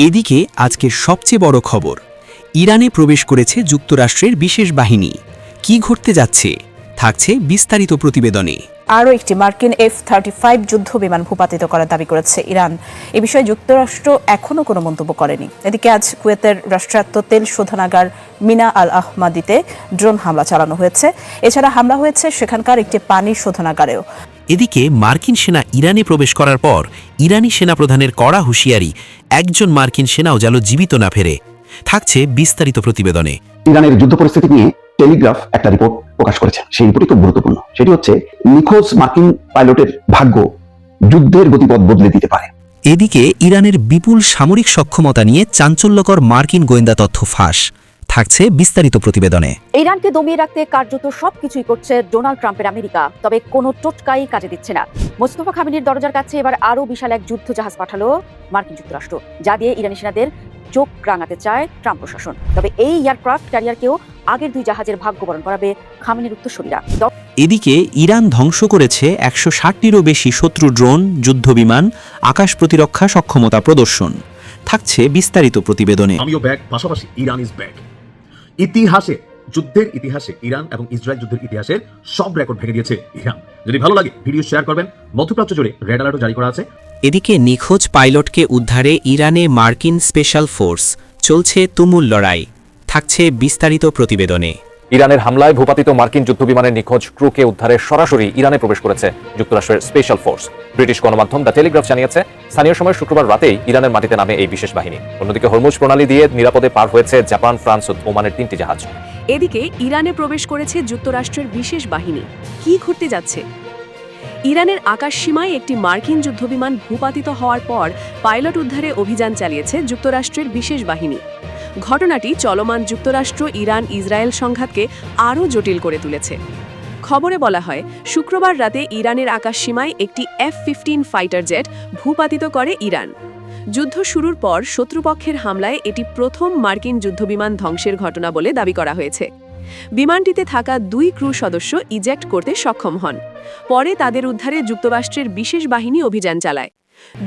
এদিকে আজকের সবচেয়ে বড় খবর, ইরানে প্রবেশ করেছে যুক্তরাষ্ট্রের বিশেষ বাহিনী। কি ঘটতে যাচ্ছে থাকছে বিস্তারিত প্রতিবেদনে। আরও একটি মার্কিন F-35 যুদ্ধ বিমান ভূপাতিত করার দাবি করেছে ইরান। এ বিষয়ে যুক্তরাষ্ট্র এখনও কোনো মন্তব্য করেনি। এদিকে আজ কুয়েতের রাষ্ট্রায়ত্ত তেল শোধনাগার মিনা আল আহমাদিতে ড্রোন হামলা চালানো হয়েছে। এছাড়া হামলা হয়েছে সেখানকার একটি পানি শোধনাগারেও। এদিকে মার্কিন সেনা ইরানে প্রবেশ করার পর ইরানি সেনাপ্রধানের কড়া হুঁশিয়ারি, একজন মার্কিন সেনাও যেন জীবিত না ফেরে। থাকছে বিস্তারিত প্রতিবেদনে। ইরানের যুদ্ধ পরিস্থিতি নিয়ে টেলিগ্রাফ একটা রিপোর্ট প্রকাশ করেছে। সেই রিপোর্টই খুব গুরুত্বপূর্ণ। সেটি হচ্ছে নিখোঁজ মার্কিন পাইলটের ভাগ্য যুদ্ধের গতিপথ বদলে দিতে পারে। এদিকে ইরানের বিপুল সামরিক সক্ষমতা নিয়ে চাঞ্চল্যকর মার্কিন গোয়েন্দা তথ্য ফাঁস। থাকছে বিস্তারিত প্রতিবেদনে। ইরানকে দমিয়ে রাখতে কার্যত সবকিছুই করছে ডোনাল্ড ট্রাম্পের আমেরিকা, তবে কোনো টোটকাই কাজে দিচ্ছে না। মোস্তফা খামেনির দরজার কাছে এবার আরও বিশাল এক যুদ্ধ জাহাজ পাঠালো মার্কিন যুক্তরাষ্ট্র, যা দিয়ে ইরানি সেনাদের চোখ রাঙাতে চায় ট্রাম্প প্রশাসন। তবে এই এয়ারক্রাফট ক্যারিয়ারকেও আগের দুই জাহাজের ভাগ্য বরণ করাবে খামেনির উত্তরসূরিরা। এদিকে ইরান ধ্বংস করেছে 160টিরও বেশি শত্রু ড্রোন, যুদ্ধবিমান, আকাশ প্রতিরক্ষা সক্ষমতা প্রদর্শন। থাকছে বিস্তারিত প্রতিবেদনে। আমিও ব্যাক, পাশাপাশি ইরান ইজ ব্যাক। ইতিহাসে, যুদ্ধের ইতিহাসে, ইরান এবং ইসরায়েল যুদ্ধের ইতিহাসের সব রেকর্ড ভেঙে দিয়েছে ইরান। যদি ভালো লাগে ভিডিও শেয়ার করবেন। মধ্যপ্রাচ্য জুড়ে রেড অ্যালার্টও জারি করা আছে। এদিকে নিখোঁজ পাইলটকে উদ্ধারে ইরানে মার্কিন স্পেশাল ফোর্স, চলছে তুমুল লড়াই। থাকছে বিস্তারিত প্রতিবেদনে। ইরানের হামলায় ভূপাতিত মার্কিন যুদ্ধবিমানের নিখোঁজ ক্রুকে উদ্ধারে সরাসরি ইরানে প্রবেশ করেছে যুক্তরাষ্ট্রের স্পেশাল ফোর্স। ব্রিটিশ গণমাধ্যম দ্য টেলিগ্রাফ জানিয়েছে, স্থানীয় সময় শুক্রবার রাতেই ইরানের মাটিতে নামে এই বিশেষ বাহিনী। অন্যদিকে হরমুজ প্রণালী দিয়ে নিরাপদে পার হয়েছে জাপান, ফ্রান্স ও ওমানের 3টি জাহাজ। এদিকে ইরানে প্রবেশ করেছে যুক্তরাষ্ট্রের বিশেষ বাহিনী। কি ঘটতে যাচ্ছে? ইরানের আকাশ সীমায় একটি মার্কিন যুদ্ধবিমান ভূপাতিত হওয়ার পর পাইলট উদ্ধারে অভিযান চালিয়েছে যুক্তরাষ্ট্রের বিশেষ বাহিনী। ঘটনাটি চলমান যুক্তরাষ্ট্র ইরান ইসরায়েল সংঘাতকে আরও জটিল করে তুলেছে। খবরে বলা হয়, শুক্রবার রাতে ইরানের আকাশ সীমায় একটি F-15 ফাইটার জেট ভূপাতিত করে ইরান। যুদ্ধ শুরুর পর শত্রুপক্ষের হামলায় এটি প্রথম মার্কিন যুদ্ধবিমান ধ্বংসের ঘটনা বলে দাবি করা হয়েছে। বিমানটিতে থাকা 2 ক্রু সদস্য ইজেক্ট করতে সক্ষম হন। পরে তাদের উদ্ধারে যুক্তরাষ্ট্রের বিশেষ বাহিনী অভিযান চালায়।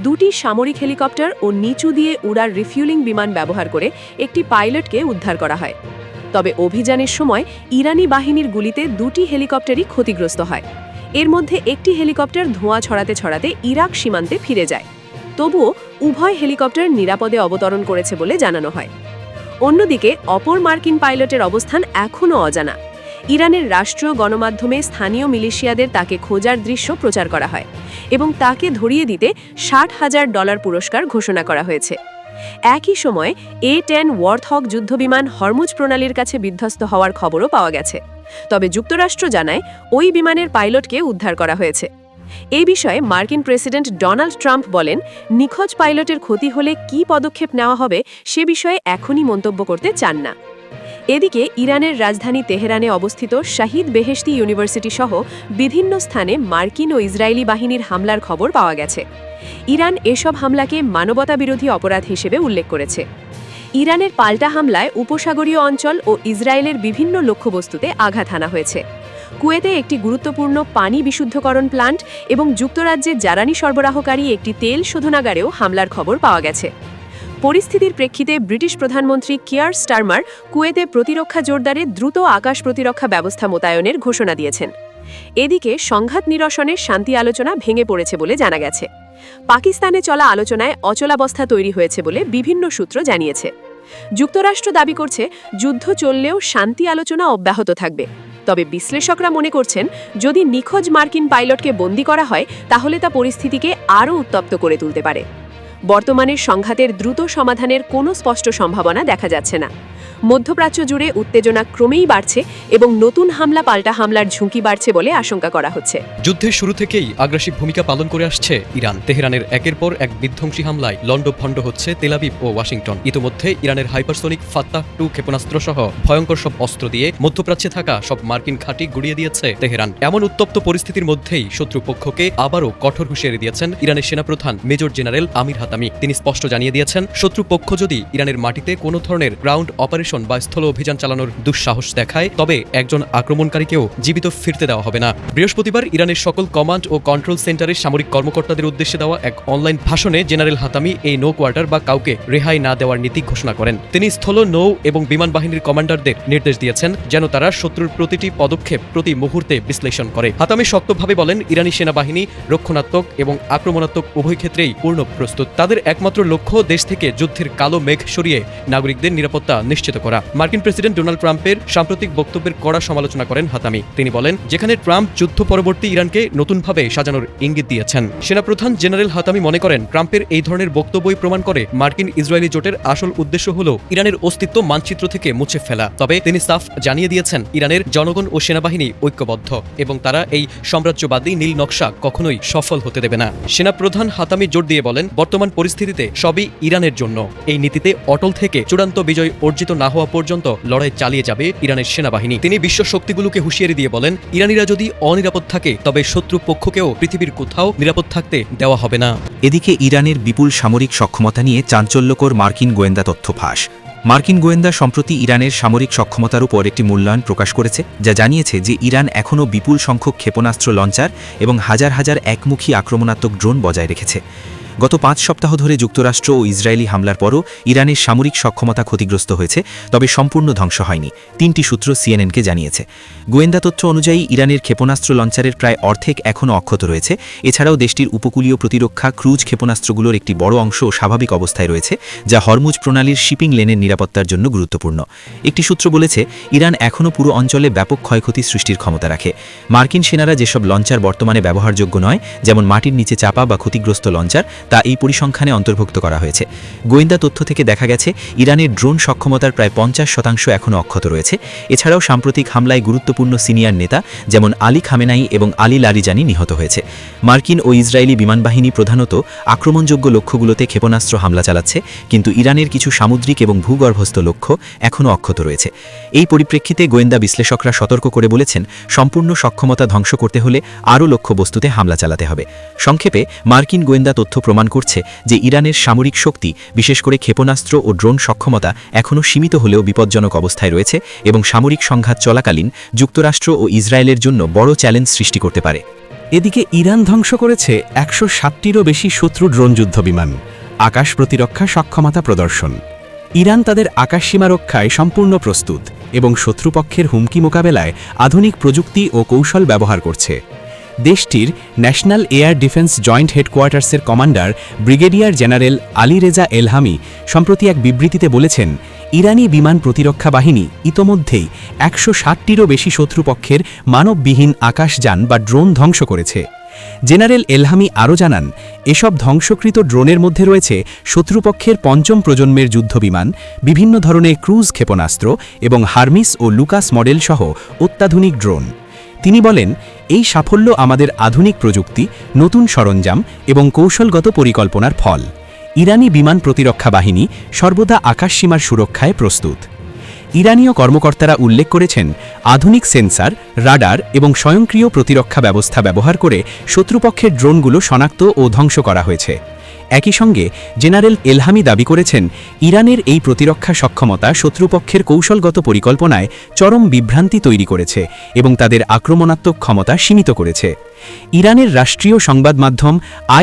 2টি সামরিক হেলিকপ্টার ও নিচু দিয়ে উড়ার রিফিউলিং বিমান ব্যবহার করে একটি পাইলটকে উদ্ধার করা হয়। তবে অভিযানের সময় ইরানি বাহিনীর গুলিতে 2টি হেলিকপ্টারই ক্ষতিগ্রস্ত হয়। এর মধ্যে একটি হেলিকপ্টার ধোঁয়া ছড়াতে ছড়াতে ইরাক সীমান্তে ফিরে যায়। তবুও উভয় হেলিকপ্টার নিরাপদে অবতরণ করেছে বলে জানানো হয়। অন্যদিকে অপর মার্কিন পাইলটের অবস্থান এখনও অজানা। ইরানের রাষ্ট্রীয় গণমাধ্যমে স্থানীয় মিলিশিয়াদের তাকে খোঁজার দৃশ্য প্রচার করা হয় এবং তাকে ধরিয়ে দিতে $60,000 পুরস্কার ঘোষণা করা হয়েছে। একই সময় A-10 ওয়ার্থহগ যুদ্ধবিমান হরমুজ প্রণালীর কাছে বিধ্বস্ত হওয়ার খবরও পাওয়া গেছে। তবে যুক্তরাষ্ট্র জানায় ওই বিমানের পাইলটকে উদ্ধার করা হয়েছে। এই বিষয়ে মার্কিন প্রেসিডেন্ট ডোনাল্ড ট্রাম্প বলেন, নিখোঁজ পাইলটের ক্ষতি হলে কী পদক্ষেপ নেওয়া হবে সে বিষয়ে এখনই মন্তব্য করতে চান না। এদিকে ইরানের রাজধানী তেহরানে অবস্থিত শাহিদ বেহেশতি ইউনিভার্সিটি সহ বিভিন্ন স্থানে মার্কিন ও ইসরায়েলি বাহিনীর হামলার খবর পাওয়া গেছে। ইরান এসব হামলাকে মানবতাবিরোধী অপরাধ হিসেবে উল্লেখ করেছে। ইরানের পাল্টা হামলায় উপসাগরীয় অঞ্চল ও ইসরায়েলের বিভিন্ন লক্ষ্যবস্তুতে আঘাত হানা হয়েছে। কুয়েতে একটি গুরুত্বপূর্ণ পানি বিশুদ্ধকরণ প্লান্ট এবং যুক্তরাজ্যে জ্বালানি সরবরাহকারী একটি তেল শোধনাগারেও হামলার খবর পাওয়া গেছে। পরিস্থিতির প্রেক্ষিতে ব্রিটিশ প্রধানমন্ত্রী কিয়ার স্টারমার কুয়েতে প্রতিরক্ষা জোরদারে দ্রুত আকাশ প্রতিরক্ষা ব্যবস্থা মোতায়েনের ঘোষণা দিয়েছেন। এদিকে সংঘাত নিরসনের শান্তি আলোচনা ভেঙে পড়েছে বলে জানা গেছে। পাকিস্তানে চলা আলোচনায় অচলাবস্থা তৈরি হয়েছে বলে বিভিন্ন সূত্র জানিয়েছে। যুক্তরাষ্ট্র দাবি করছে যুদ্ধ চললেও শান্তি আলোচনা অব্যাহত থাকবে। তবে বিশ্লেষকরা মনে করছেন, যদি নিখোঁজ মার্কিন পাইলটকে বন্দী করা হয় তাহলে তা পরিস্থিতিকে আরও উত্তপ্ত করে তুলতে পারে। বর্তমানে সংঘাতের দ্রুত সমাধানের কোনো স্পষ্ট সম্ভাবনা দেখা যাচ্ছে না। মধ্যপ্রাচ্য জুড়ে উত্তেজনা ক্রমেই বাড়ছে এবং নতুন হামলা পাল্টা হামলার ঝুঁকি বাড়ছে বলে আশঙ্কা করা হচ্ছে। যুদ্ধের শুরু থেকেই আগ্রাসী ভূমিকা পালন করে আসছে ইরান। তেহরানের একের পর এক বিধ্বংসী হামলায় লন্ডভন্ড হচ্ছে তেল আবিব ও ওয়াশিংটন। ইতোমধ্যে ইরানের হাইপারসোনিক ফাত্তাহ-2 ক্ষেপণাস্ত্র সহ ভয়ঙ্কর সব অস্ত্র দিয়ে মধ্যপ্রাচ্যে থাকা সব মার্কিন ঘাঁটি গুড়িয়ে দিয়েছে তেহরান। এমন উত্তপ্ত পরিস্থিতির মধ্যেই শত্রুপক্ষকে আবারও কঠোর হুঁশিয়ারি দিয়েছেন ইরানের সেনাপ্রধান মেজর জেনারেল আমির হাতামি। তিনি স্পষ্ট জানিয়ে দিয়েছেন, শত্রুপক্ষ যদি ইরানের মাটিতে কোনো ধরনের গ্রাউন্ড অপারেশন অপারেশন বা স্থল অভিযান চালানোর দুঃসাহস দেখায়, তবে একজন আক্রমণকারীকেও জীবিত ফিরতে দেওয়া হবে না। বৃহস্পতিবার ইরানের সকল কমান্ড ও কন্ট্রোল সেন্টারের সামরিক কর্মকর্তাদের উদ্দেশ্যে দেওয়া এক অনলাইন ভাষণে জেনারেল হাতামি এই নো কোয়ার্টার বা কাউকে রেহাই না দেওয়ার নীতি ঘোষণা করেন। তিনি স্থল, নৌ এবং বিমান বাহিনীর কমান্ডারদের নির্দেশ দিয়েছেন যেন তারা শত্রুর প্রতিটি পদক্ষেপ প্রতি মুহূর্তে বিশ্লেষণ করে। হাতামি শক্তভাবে বলেন, ইরানি সেনাবাহিনী রক্ষণাত্মক এবং আক্রমণাত্মক উভয় ক্ষেত্রেই পূর্ণ প্রস্তুত। তাদের একমাত্র লক্ষ্য দেশ থেকে যুদ্ধের কালো মেঘ সরিয়ে নাগরিকদের নিরাপত্তা নিশ্চিত করা। মার্কিন প্রেসিডেন্ট ডোনাল্ড ট্রাম্পের সাম্প্রতিক বক্তব্যের কড়া সমালোচনা করেন হাতামি। তিনি বলেন, যেখানে ট্রাম্প যুদ্ধ পরবর্তী ইরানকে নতুনভাবে সাজানোর ইঙ্গিত দিয়েছেন। সেনাপ্রধান জেনারেল হাতামি মনে করেন, ট্রাম্পের এই ধরনের বক্তব্যই প্রমাণ করে মার্কিন ইসরায়েলি জোটের আসল উদ্দেশ্য হল ইরানের অস্তিত্ব মানচিত্র থেকে মুছে ফেলা। তবে তিনি সাফ জানিয়ে দিয়েছেন, ইরানের জনগণ ও সেনাবাহিনী ঐক্যবদ্ধ এবং তারা এই সাম্রাজ্যবাদী নীল নকশা কখনোই সফল হতে দেবে না। সেনাপ্রধান হাতামি জোর দিয়ে বলেন, বর্তমান পরিস্থিতিতে সবই ইরানের জন্য। এই নীতিতে অটল থেকে চূড়ান্ত বিজয় অর্জিত না হওয়া পর্যন্ত লড়াই চালিয়ে যাবে ইরানের সেনাবাহিনী। তিনি বিশ্ব শক্তিগুলোকে হুঁশিয়ারি দিয়ে বলেন, ইরানিরা যদি অনিরাপদ থাকে তবে শত্রু পক্ষকেও পৃথিবীর কোথাও নিরাপদ থাকতে দেওয়া হবে না। এদিকে ইরানের বিপুল সামরিক সক্ষমতা নিয়ে চাঞ্চল্যকর মার্কিন গোয়েন্দা তথ্য ফাঁস। মার্কিন গোয়েন্দা সম্প্রতি ইরানের সামরিক সক্ষমতার উপর একটি মূল্যায়ন প্রকাশ করেছে, যা জানিয়েছে যে ইরান এখনও বিপুল সংখ্যক ক্ষেপণাস্ত্র লঞ্চার এবং হাজার হাজার একমুখী আক্রমণাত্মক ড্রোন বজায় রেখেছে। গত 5 সপ্তাহ ধরে যুক্তরাষ্ট্র ও ইসরায়েলি হামলার পরও ইরানের সামরিক সক্ষমতা ক্ষতিগ্রস্ত হয়েছে, তবে সম্পূর্ণ ধ্বংস হয়নি, 3টি সূত্র সিএনএনকে জানিয়েছে। গোয়েন্দা তথ্য অনুযায়ী ইরানের ক্ষেপণাস্ত্র লঞ্চারের প্রায় অর্ধেক এখনও অক্ষত রয়েছে। এছাড়াও দেশটির উপকূলীয় প্রতিরক্ষা ক্রুজ ক্ষেপণাস্ত্রগুলোর একটি বড় অংশ স্বাভাবিক অবস্থায় রয়েছে, যা হরমুজ প্রণালীর শিপিং লেনের নিরাপত্তার জন্য গুরুত্বপূর্ণ। একটি সূত্র বলেছে, ইরান এখনও পুরো অঞ্চলে ব্যাপক ক্ষয়ক্ষতি সৃষ্টির ক্ষমতা রাখে। মার্কিন সেনারা যেসব লঞ্চার বর্তমানে ব্যবহারযোগ্য নয়, যেমন মাটির নিচে চাপা বা ক্ষতিগ্রস্ত লঞ্চার, তা এই পরিসংখ্যানে অন্তর্ভুক্ত করা হয়েছে। গোয়েন্দা তথ্য থেকে দেখা গেছে, ইরানের ড্রোন সক্ষমতার প্রায় 50% এখনও অক্ষত রয়েছে। এছাড়াও সাম্প্রতিক হামলায় গুরুত্বপূর্ণ সিনিয়র নেতা যেমন আলী খামেনাই এবং আলী লারিজানি নিহত হয়েছে। মার্কিন ও ইসরায়েলি বিমান বাহিনী প্রধানত আক্রমণযোগ্য লক্ষ্যগুলোতে ক্ষেপণাস্ত্র হামলা চালাচ্ছে, কিন্তু ইরানের কিছু সামুদ্রিক এবং ভূগর্ভস্থ লক্ষ্য এখনও অক্ষত রয়েছে। এই পরিপ্রেক্ষিতে গোয়েন্দা বিশ্লেষকরা সতর্ক করে বলেছেন, সম্পূর্ণ সক্ষমতা ধ্বংস করতে হলে আরও লক্ষ্যবস্তুতে হামলা চালাতে হবে। সংক্ষেপে, মার্কিন গোয়েন্দা তথ্য প্রমাণ করছে যে ইরানের সামরিক শক্তি, বিশেষ করে ক্ষেপণাস্ত্র ও ড্রোন সক্ষমতা এখনও সীমিত হলেও বিপজ্জনক অবস্থায় রয়েছে এবং সামরিক সংঘাত চলাকালীন যুক্তরাষ্ট্র ও ইসরায়েলের জন্য বড় চ্যালেঞ্জ সৃষ্টি করতে পারে। এদিকে ইরান ধ্বংস করেছে 160টিরও বেশি শত্রু ড্রোন যুদ্ধবিমান, আকাশ প্রতিরক্ষা সক্ষমতা প্রদর্শন। ইরান তাদের আকাশসীমা রক্ষায় সম্পূর্ণ প্রস্তুত এবং শত্রুপক্ষের হুমকি মোকাবেলায় আধুনিক প্রযুক্তি ও কৌশল ব্যবহার করছে। দেশটির ন্যাশনাল এয়ার ডিফেন্স জয়েন্ট হেডকোয়ার্টার্সের commander brigadier general Ali Reza Elhami সম্প্রতি এক বিবৃতিতে বলেছেন, ইরানি বিমান প্রতিরক্ষা বাহিনী ইতোমধ্যেই 160টিরও বেশি শত্রুপক্ষের মানববিহীন আকাশযান বা ড্রোন ধ্বংস করেছে। জেনারেল এলহামি আরও জানান, এসব ধ্বংসকৃত ড্রোনের মধ্যে রয়েছে শত্রুপক্ষের 5ম প্রজন্মের যুদ্ধবিমান, বিভিন্ন ধরনের ক্রুজ ক্ষেপণাস্ত্র এবং হারমিস ও লুকাস মডেল সহ অত্যাধুনিক ড্রোন। তিনি বলেন, এই সাফল্য আমাদের আধুনিক প্রযুক্তি, নতুন সরঞ্জাম এবং কৌশলগত পরিকল্পনার ফল। ইরানি বিমান প্রতিরক্ষা বাহিনী সর্বদা আকাশসীমার সুরক্ষায় প্রস্তুত। ইরানীয় কর্মকর্তারা উল্লেখ করেছেন, আধুনিক সেন্সার, রাডার এবং স্বয়ংক্রিয় প্রতিরক্ষা ব্যবস্থা ব্যবহার করে শত্রুপক্ষের ড্রোনগুলো শনাক্ত ও ধ্বংস করা হয়েছে। একই সঙ্গে জেনারেল এলহামি দাবি করেছেন, ইরানের এই প্রতিরক্ষা সক্ষমতা শত্রুপক্ষের কৌশলগত পরিকল্পনায় চরম বিভ্রান্তি তৈরি করেছে এবং তাদের আক্রমণাত্মক ক্ষমতা সীমিত করেছে। ইরানের রাষ্ট্রীয় সংবাদ মাধ্যম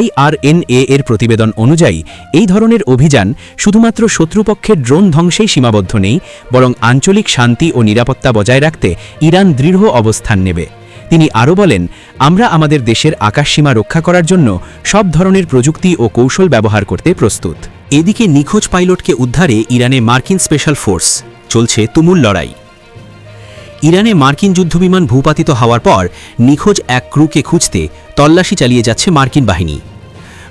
IRNA এর প্রতিবেদন অনুযায়ী এই ধরনের অভিযান শুধুমাত্র শত্রুপক্ষের ড্রোন ধ্বংসেই সীমাবদ্ধ নেই, বরং আঞ্চলিক শান্তি ও নিরাপত্তা বজায় রাখতে ইরান দৃঢ় অবস্থান নেবে। তিনি আরও বলেন, আমরা আমাদের দেশের আকাশসীমা রক্ষা করার জন্য সব ধরনের প্রযুক্তি ও কৌশল ব্যবহার করতে প্রস্তুত। এদিকে নিখোঁজ পাইলটকে উদ্ধারে ইরানে মার্কিন স্পেশাল ফোর্স, চলছে তুমুল লড়াই। ইরানে মার্কিন যুদ্ধবিমান ভূপাতিত হওয়ার পর নিখোঁজ এক ক্রুকে খুঁজতে তল্লাশি চালিয়ে যাচ্ছে মার্কিন বাহিনী।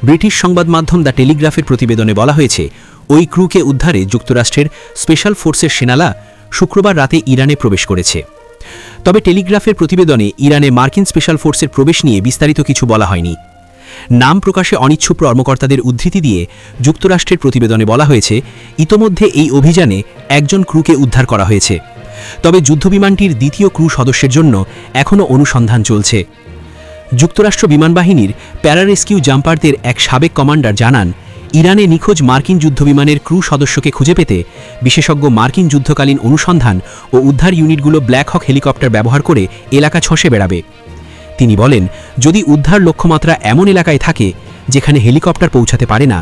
ব্রিটিশ সংবাদ মাধ্যম দ্য টেলিগ্রাফের প্রতিবেদনে বলা হয়েছে, ওই ক্রুকে উদ্ধারে যুক্তরাষ্ট্রের স্পেশাল ফোর্সের সেনারা শুক্রবার রাতে ইরানে প্রবেশ করেছে। তবে টেলিগ্রাফের প্রতিবেদনে ইরানে মার্কিন স্পেশাল ফোর্সের প্রবেশ নিয়ে বিস্তারিত কিছু বলা হয়নি। নাম প্রকাশে অনিচ্ছুক কর্মকর্তাদের উদ্ধৃতি দিয়ে যুক্তরাষ্ট্রের প্রতিবেদনে বলা হয়েছে, ইতোমধ্যে এই অভিযানে একজন ক্রুকে উদ্ধার করা হয়েছে। তবে যুদ্ধবিমানটির দ্বিতীয় ক্রু সদস্যের জন্য এখনও অনুসন্ধান চলছে। যুক্তরাষ্ট্র বিমান বাহিনীর প্যারারেস্কিউ জাম্পারদের এক সাবেক কমান্ডার জানান, ইরানে নিখোঁজ মার্কিন যুদ্ধবিমানের ক্রু সদস্যকে খুঁজে পেতে বিশেষজ্ঞ মার্কিন যুদ্ধকালীন অনুসন্ধান ও উদ্ধার ইউনিটগুলো ব্ল্যাক হক হেলিকপ্টার ব্যবহার করে এলাকা ছসে বেড়াবে। তিনি বলেন, যদি উদ্ধার লক্ষ্যমাত্রা এমন এলাকায় থাকে যেখানে হেলিকপ্টার পৌঁছাতে পারে না,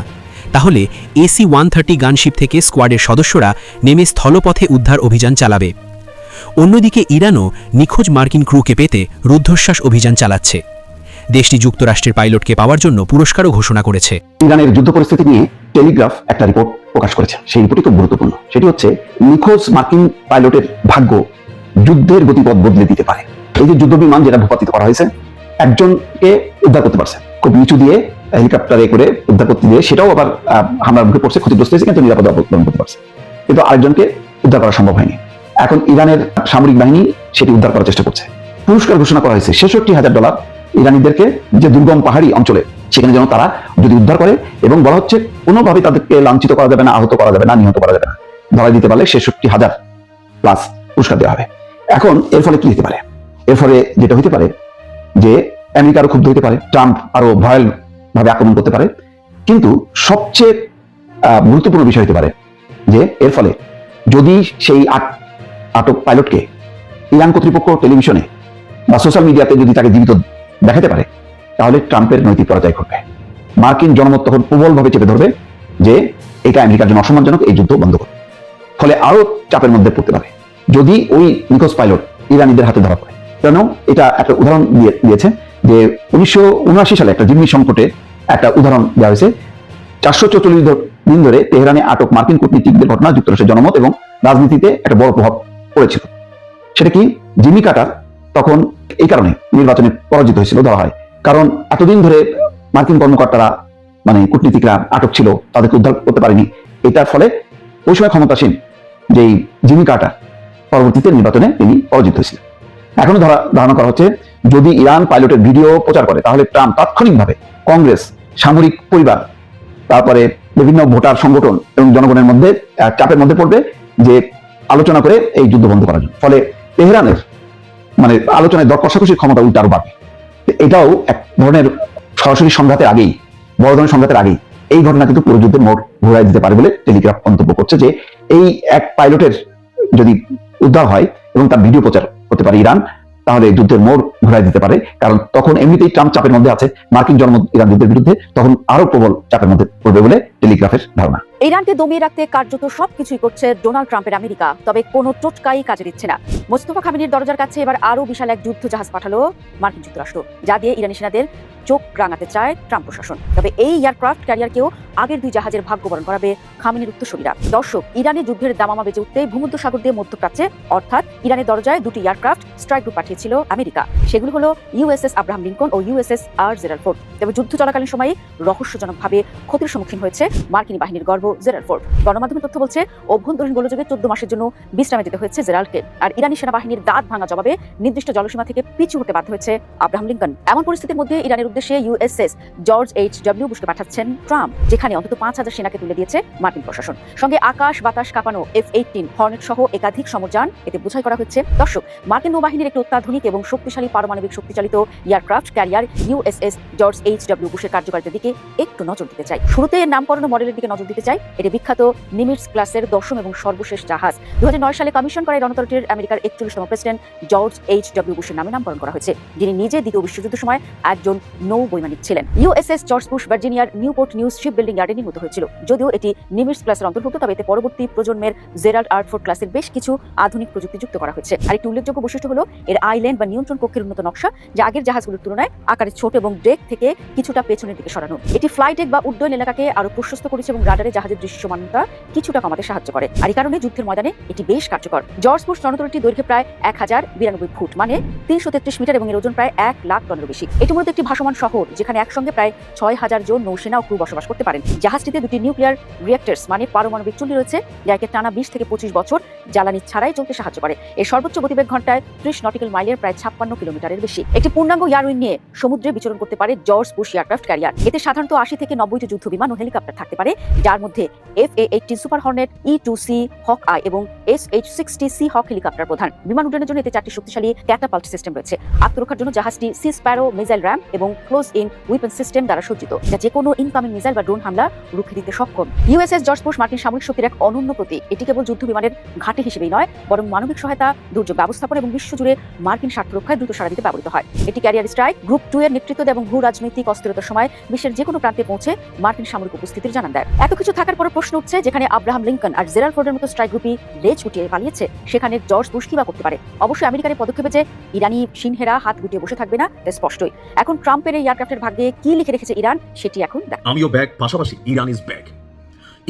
তাহলে AC-130 গানশিপ থেকে স্কোয়াডের সদস্যরা নেমে স্থলপথে উদ্ধার অভিযান চালাবে। অন্যদিকে ইরানও নিখোঁজ মার্কিন ক্রুকে পেতে রুদ্ধশ্বাস অভিযান চালাচ্ছে। দেশটি যুক্তরাষ্ট্রের পাইলটকে পাওয়ার জন্য পুরস্কারও ঘোষণা করেছে। ইরানের যুদ্ধ পরিস্থিতি নিয়ে টেলিগ্রাফ একটা রিপোর্ট প্রকাশ করেছে। সেই রিপোর্টটি খুব গুরুত্বপূর্ণ। সেটি হচ্ছে নিখোঁজ মার্কিন পাইলটের ভাগ্য যুদ্ধের গতিপথ বদলে দিতে পারে। এই যে যুদ্ধ বিমান যেটা ভূপাতিত করা হয়েছে, একজনকে উদ্ধার করতে পারছে খুব নিচু দিয়ে হেলিকপ্টারে করে উদ্ধার করতে দিয়ে, সেটাও আবার হামলার মুখে পড়ছে, ক্ষতিগ্রস্ত হয়েছে, কিন্তু নিরাপদে অবতরণ করতে পারছে, কিন্তু আরেকজনকে উদ্ধার করা সম্ভব হয়নি। এখন ইরানের সামরিক বাহিনী সেটি উদ্ধার করার চেষ্টা করছে। পুরস্কার ঘোষণা করা হয়েছে $66,000 ইরানিদেরকে, যে দুর্গম পাহাড়ি অঞ্চলে সেখানে যেন তারা যদি উদ্ধার করে, এবং বলা হচ্ছে কোনোভাবে তাদেরকে লাঞ্ছিত করা যাবে না, আহত করা যাবে না, নিহত করা যাবে না, ধরা দিতে পারলে 66,000 প্লাস পুরস্কার দেওয়া হবে। এখন এর ফলে কি হতে পারে? এর ফলে যেটা হতে পারে যে আমেরিকা আরো ক্ষুব্ধ হতে পারে, ট্রাম্প আরো ভয়াল ভাবে আক্রমণ করতে পারে, কিন্তু সবচেয়ে গুরুত্বপূর্ণ বিষয় হতে পারে যে এর ফলে যদি সেই আটক পাইলটকে ইরান কর্তৃপক্ষ টেলিভিশনে বা সোশ্যাল মিডিয়াতে যদি তাকে জীবিত দেখাতে পারে, তাহলে ট্রাম্পের নৈতিক পরাজয় ঘটবে। মার্কিন জনমত তখন প্রবলভাবে চেপে ধরবে যে এটা আমেরিকার জন্য অসম্মানজনক, এই যুদ্ধ বন্ধ করবে। ফলে আরো চাপের মধ্যে পড়তে পারে যদি ওই নিখোঁজ পাইলট ইরানিদের হাতে ধরা পড়ে। কেন এটা একটা উদাহরণ দিয়েছে যে 1979 সালে একটা জিম্মি সংকটে একটা উদাহরণ দেওয়া হয়েছে। 444 দিন ধরে তেহরানে আটক মার্কিন কূটনীতিকদের ঘটনা যুক্তরাষ্ট্রের জনমত এবং রাজনীতিতে একটা বড় প্রভাব পড়েছিল। সেটা কি? জিমি কার্টার তখন এই কারণে নির্বাচনে পরাজিত হয়েছিল ধরা হয়, কারণ এতদিন ধরে মার্কিন কর্মকর্তারা মানে কূটনীতিকরা আটক ছিল, তাদেরকে উদ্ধার করতে পারেনি। এটার ফলে ওই সময় ক্ষমতাসীন যেই জিমি কার্টার পরবর্তীতে নির্বাচনে তিনি পরাজিত হয়েছিলেন। এখনো ধারণা করা হচ্ছে যদি ইরান পাইলটের ভিডিও প্রচার করে, তাহলে ট্রাম্প তাৎক্ষণিকভাবে কংগ্রেস, সামরিক পরিবার, তারপরে বিভিন্ন ভোটার সংগঠন এবং জনগণের মধ্যে চাপের মধ্যে পড়বে যে আলোচনা করে এই যুদ্ধ বন্ধ করার জন্য। ফলে তেহরানের মানে আলোচনায় দর কষাকষির ক্ষমতা উল্টা আরো বাড়বে। এটাও এক ধরনের সরাসরি সংঘাতের আগেই, বড় ধরনের সংঘাতের আগেই এই ঘটনা কিন্তু পুরো যুদ্ধের মোড় ঘুরাই দিতে পারে বলে টেলিগ্রাফ মন্তব্য করছে যে এই এক পাইলটের যদি উদ্ধার হয় এবং তার ভিডিও প্রচার করতে পারে ইরান, তাহলে যুদ্ধের মোড় ঘুরাই দিতে পারে। কারণ তখন এমনিতেই ট্রাম্প চাপের মধ্যে আছে, মার্কিন জনমত ইরান যুদ্ধের বিরুদ্ধে তখন আরো প্রবল চাপের মধ্যে পড়বে বলে টেলিগ্রাফের ধারণা। ইরানকে দমিয়ে রাখতে কার্যত সবকিছুই করছে ডোনাল্ড ট্রাম্পের আমেরিকা, তবে কোনো টোটকাই কাজে দিচ্ছে না। মোস্তফা খামেনির দরজার কাছে এবার আরো বিশাল এক যুদ্ধ জাহাজ পাঠালো মার্কিন যুক্তরাষ্ট্র, যা দিয়ে ইরানি সেনাদের চোখ রাঙাতে চায় ট্রাম্প প্রশাসন। তবে এই এয়ারক্রাফট ক্যারিয়ারকেও আগের দুই জাহাজের ভাগ্য বরণ করাবে খামেনির উত্তরসূরিরা। দর্শক, ইরানের যুদ্ধের দামামা বেজে উঠতেই ভূমধ্যসাগর দিয়ে মধ্যপ্রাচ্যে অর্থাৎ ইরানের দরজায় দুটি এয়ারক্রাফট স্ট্রাইক গ্রুপ পাঠিয়েছিল আমেরিকা। সেগুলো হলো USS আব্রাহাম লিঙ্কন ও USS আর জেরাল্ড ফোর্ড। তবে যুদ্ধ চলাকালীন সময়ে রহস্যজনকভাবে ক্ষতির সম্মুখীন হয়েছে মার্কিন বাহিনীর গর্ব জেরাল্ড ফোর্ড। গণমাধ্যমের তথ্য বলছে অভ্যন্তরীণ গোলযোগে 14 মাসের জন্য বিশ্রামে যেতে হয়েছে জেরাল্ডকে, আর ইরানি সেনাবাহিনীর দাঁত ভাঙা জবাবে নির্দিষ্ট জলসীমা থেকে পিছু হতে বাধ্য হয়েছে আব্রাহাম লিঙ্কন। এমন পরিস্থিতির মধ্যে ইরানের উদ্দেশ্যে USS জর্জ H.W. বুশকে পাঠাচ্ছেন ট্রাম্প, যেখানে অন্তত 5,000 সেনাকে তুলে দিয়েছে মার্কিন প্রশাসন। সঙ্গে আকাশ বাতাস কাঁপানো F-18 হর্নেট সহ একাধিক সমরযান এতে বোঝাই করা হচ্ছে। দর্শক, মার্কিন নৌবাহিনীর একটি অত্যাধুনিক এবং শক্তিশালী পারমাণবিক শক্তিচালিত aircraft carrier USS George H.W. বুশের কার্যকারিতার দিকে একটু নজর দিতে চাই। শুরুতে এর নামকরণ মডেলের দিকে নজর দিতে চাই। এটি বিখ্যাত নিমিটস ক্লাসের 10ম এবং সর্বশেষ জাহাজ। 2009 সালে কমিশন করা রণতরীর আমেরিকার 41তম প্রেসিডেন্ট জর্জ H.W. বুশের নামে নামকরণ করা হয়েছে, যিনি নিজে দ্বিতীয় বিশ্বযুদ্ধের সময় একজন নৌ বৈমানিক ছিলেন। USS জর্জ বুশ ভার্জিনিয়ার নিউপোর্ট নিউজ শিপ বিল্ডিং ইয়ার্ডে নির্মিত হয়েছিল। যদিও এটি নিমিটস ক্লাসের অন্তর্ভুক্ত, তবে এতে পরবর্তী প্রজন্মের জেরাল্ড আর্টফোর্ড ক্লাসের বেশ কিছু আধুনিক প্রযুক্তি যুক্ত করা হয়েছে। আরেকটি উল্লেখযোগ্য বৈশিষ্ট্য হলো এর আইল্যান্ড বা নিয়ন্ত্রণ কক্ষের উন্নত নকশা, যা আগের জাহাজগুলোর তুলনায় আকারে ছোট এবং ডেক থেকে কিছুটা পেছনের দিকে সরানো। এটি ফ্লাই ডেক বা উড্ডয়ন এলাকাকে আরো প্রশস্ত করেছে এবং রাডারে জাহাজের দৃশ্যমানতা কিছুটা কমাতে সাহায্য করে। আর এই কারণে যুদ্ধের ময়দানে এটি বেশ কার্যকর। জর্জ বুশ রণতরীটি দৈর্ঘ্যে প্রায় 1092 ফুট, মানে 333 মিটার, এবং এর ওজন প্রায় 1 লাখ টনেরও বেশি। এটি মূলত একটি ভাসমান শহর, যেখানে একসঙ্গে প্রায় 6000 জন নৌসেনা ও ক্রু বসবাস করতে পারেন। জাহাজটিতে দুটি নিউক্লিয়ার রিঅ্যাক্টরস মানে পারমাণবিক চুল্লি রয়েছে, যা একে টানা 20 থেকে 25 বছর জ্বালানি ছাড়াই চলতে সাহায্য করে। এর সর্বোচ্চ গতিবেগ ঘন্টায় 30 নটিক্যাল মাইলের প্রায় 56 কিলোমিটারের বেশি। একটি পূর্ণাঙ্গ এয়ারউইং নিয়ে সমুদ্রে বিচরণ করতে পারে জর্জ বুশ এয়ারক্রাফট ক্যারিয়ার। এতে সাধারণত 80 থেকে 90টি যুদ্ধ বিমান ও হেলিকপ্টার থাকতে পারে, যার মধ্যে FA-18 super Hornet, E-2C Haque I এবং SH-60C হক হেলিকপ্টার প্রধান। বিমান উড্ডয়নের জন্য এতে 4টি শক্তিশালী ক্যাটাপাল্ট সিস্টেম রয়েছে। আত্মরক্ষার জন্য জাহাজটি সি স্প্যারো মিসাইল র্যাম এবং ক্লোজ ইন উইপন সিস্টেম দ্বারা সজ্জিত, যা যে কোনো ইনকামিং মিসাইল বা ড্রোন হামলা রুখে দিতে সক্ষম। ইউএসএস জর্জ বুশ মার্কিন সামরিক শক্তির এক অনন্য প্রতীক। এটি কেবল যুদ্ধ বিমানের ঘাঁটি হিসেবেই নয়, বরং মানবিক সহায়তা, দুর্যোগ ব্যবস্থাপনা এবং বিশ্বজুড়ে মার্কিন স্বার্থ রক্ষায় দ্রুত সাড়া দিতে ব্যবহৃত হয়। এটি ক্যারিয়ার স্ট্রাইক গ্রুপ 2 এর নেতৃত্ব দেয় এবং ভূ রাজনৈতিক অস্থিরতার সময় বিশ্বের যে কোনো প্রান্তে পৌঁছে মার্কিন সামরিক উপস্থিতির জানান দেয়। এত কিছু থাকার পর প্রশ্ন উঠছে, যেখানে আব্রাহাম লিঙ্কন আর জেরাল্ড ফোর্ডের মতো স্ট্রাইক গ্রুপই লেজ গুটিয়ে পালিয়েছে, সেখানে জর্জ বুশ কি বা করতে পারে? অবশ্যই আমেরিকার এই পদক্ষেপে যে ইরানি সিংহেরা হাত গুটিয়ে বসে থাকবে না, তা স্পষ্টই। এখন ট্রাম্পের এই এয়ারক্রাফটের ভাগ্যে কি লিখে রেখেছে ইরান, সেটি এখন আমিও ব্যাক, পাশাপাশি ইরান ইজ ব্যাক।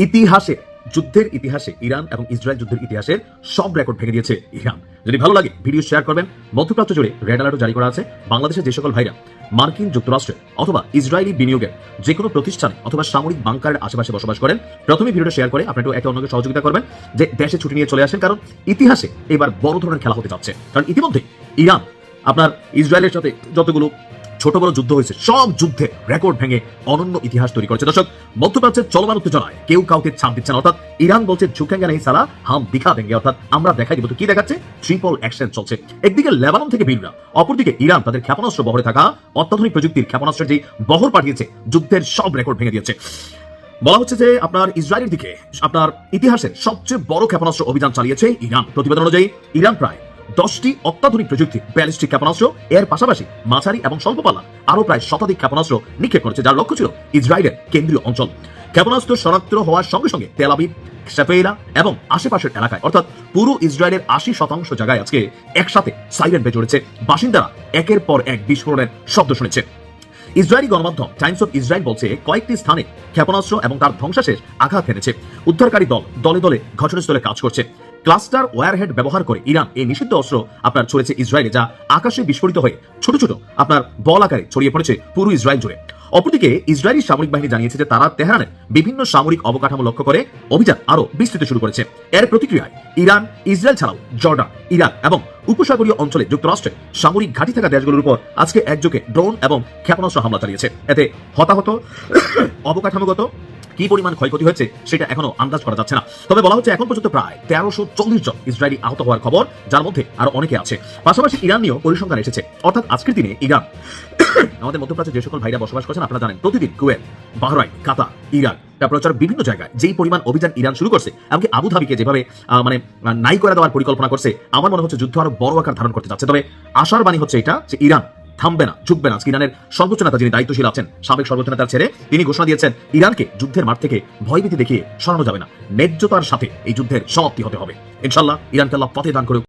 ইতিহাসে, যুদ্ধের ইতিহাসে, ইরান এবং ইসরায়েল যুদ্ধের ইতিহাসের সব রেকর্ড ভেঙে দিয়েছে ইরান। যদি ভালো লাগে ভিডিও শেয়ার করবেন। মধ্যপ্রাচ্য জুড়ে রেড অ্যালার্টও জারি করা আছে। বাংলাদেশের যে সকল ভাইরা মার্কিন যুক্তরাষ্ট্রে অথবা ইসরায়েলি বিনিয়োগের যে কোনো প্রতিষ্ঠানে অথবা সামরিক বাংকারের আশেপাশে বসবাস করেন, প্রথমে ভিডিওটা শেয়ার করে আপনারা একে অন্যকে সহযোগিতা করবেন যে দেশে ছুটি নিয়ে চলে আসেন, কারণ ইতিহাসে এবার বড় ধরনের খেলা হতে যাচ্ছে। কারণ ইতিমধ্যে ইরান আপনার ইসরায়েলের সাথে যতগুলো ছোট বড় যুদ্ধ হয়েছে, সব যুদ্ধে রেকর্ড ভেঙে অনন্য ইতিহাস তৈরি করেছে। দর্শক, মধ্যপ্রাচ্যের চলমান উত্তেজনায় কেউ কাউকে ছাড় দিচ্ছে না, অর্থাৎ ইরান বলছে ঝুঁকেঙ্গে নেই সালা, হাম দিখা দেঙ্গে, অর্থাৎ আমরা দেখাই দিব। তো কি দেখাচ্ছে? ট্রিপল অ্যাকশন চলছে। একদিকে লেবানন থেকে বীররা, অপরদিকে ইরান তাদের ক্ষেপণাস্ত্র বহরে থাকা অত্যাধুনিক প্রযুক্তির ক্ষেপণাস্ত্রের যে বহর পাঠিয়েছে, যুদ্ধের সব রেকর্ড ভেঙে দিয়েছে। বলা হচ্ছে যে আপনার ইসরায়েলের দিকে আপনার ইতিহাসের সবচেয়ে বড় ক্ষেপণাস্ত্র অভিযান চালিয়েছে ইরান। প্রতিবেদন অনুযায়ী ইরান প্রায় 10টি অত্যাধুনিক প্রযুক্তি ব্যালিস্টিক ক্ষেপণাস্ত্র, এর পাশাপাশি মাঝারি এবং স্বল্প পাল্লা আরো প্রায় শতাধিক ক্ষেপণাস্ত্র নিক্ষেপ করেছে, যার লক্ষ্য ছিল ইসরায়েলের কেন্দ্রীয় অঞ্চল। ক্ষেপণাস্ত্র শনাক্ত হওয়ার সঙ্গে সঙ্গে তেল আবিব, সেফেইরা এবং আশেপাশের এলাকায় অর্থাৎ পুরো ইসরায়েলের 80% জায়গায় আজকে একসাথে সাইরেন বেজে উঠেছে। বাসিন্দারা একের পর এক বিস্ফোরণের শব্দ শুনেছে। ইসরায়েলি গণমাধ্যম টাইমস অফ ইসরায়েল বলছে, কয়েকটি স্থানে ক্ষেপণাস্ত্র এবং তার ধ্বংসাশেষ আঘাত হেনেছে। উদ্ধারকারী দল দলে দলে ঘটনাস্থলে কাজ করছে। ক্লাস্টার ওয়ারহেড ব্যবহার করে ইরান এই নিষিদ্ধ অস্ত্র আপনার ছড়েছে ইসরায়েলে, যা আকাশে বিস্ফোরিত হয়ে ছোট ছোট আপনার বল আকারে ছড়িয়ে পড়েছে পুরো ইসরায়েল জুড়ে। অপরদিকে ইসরায়েলি সামরিক বাহিনী জানিয়েছে যে তারা তেহরানের বিভিন্ন সামরিক অবকাঠামো লক্ষ্য করে অভিযান আরো বিস্তৃত শুরু করেছে। এর প্রতিক্রিয়ায় ইরান, ইসরায়েল ছাড়াও জর্ডান, ইরাক এবং উপসাগরীয় অঞ্চলে যুক্তরাষ্ট্রের সামরিক ঘাঁটি থাকা দেশগুলোর উপর আজকে একযোগে ড্রোন এবং ক্ষেপণাস্ত্র হামলা চালিয়েছে। এতে হতাহত, অবকাঠামোগত কি পরিমাণ ক্ষয়ক্ষতি হয়েছে সেটা এখনো আন্দাজ করা যাচ্ছে না। তবে বলা হচ্ছে এখন পর্যন্ত প্রায় 1340 জন ইসরায়েলি আহত হওয়ার খবর, যার মধ্যে আরো অনেকে আছে। পাশাপাশি ইরান নিয়েও পরিসংখ্যান এসেছে, অর্থাৎ আজকের দিনে ইরান আমাদের মধ্যপ্রাচ্যে যে সকল ভাইরা বসবাস করছেন আপনারা জানেন, প্রতিদিন কুয়েত, বাহরাইন, কাতার, ইরাক, তারপর বিভিন্ন জায়গায় যেই পরিমাণ অভিযান ইরান শুরু করছে, এমনকি আবুধাবিকে যেভাবে মানে নাই করে দেওয়ার পরিকল্পনা করছে, আমার মনে হচ্ছে যুদ্ধ আরো বড় আকার ধারণ করতে যাচ্ছে। তবে আশার বাণী হচ্ছে এটা যে ইরান থামবে না, ঝুঁকবে না। ইরানের সর্বোচ্চ নেতা যিনি দায়িত্বশীল আছেন, সাবেক সর্বোচ্চ নেতার ছেড়ে, তিনি ঘোষণা দিয়েছেন ইরানকে যুদ্ধের মাঠ থেকে ভয়ভীতি দেখিয়ে সরানো যাবে না, ন্যায্যতার সাথে এই যুদ্ধের সমাপ্তি হতে হবে। ইনশাআল্লাহ ইরানকে আল্লাহ পথে দান করুক।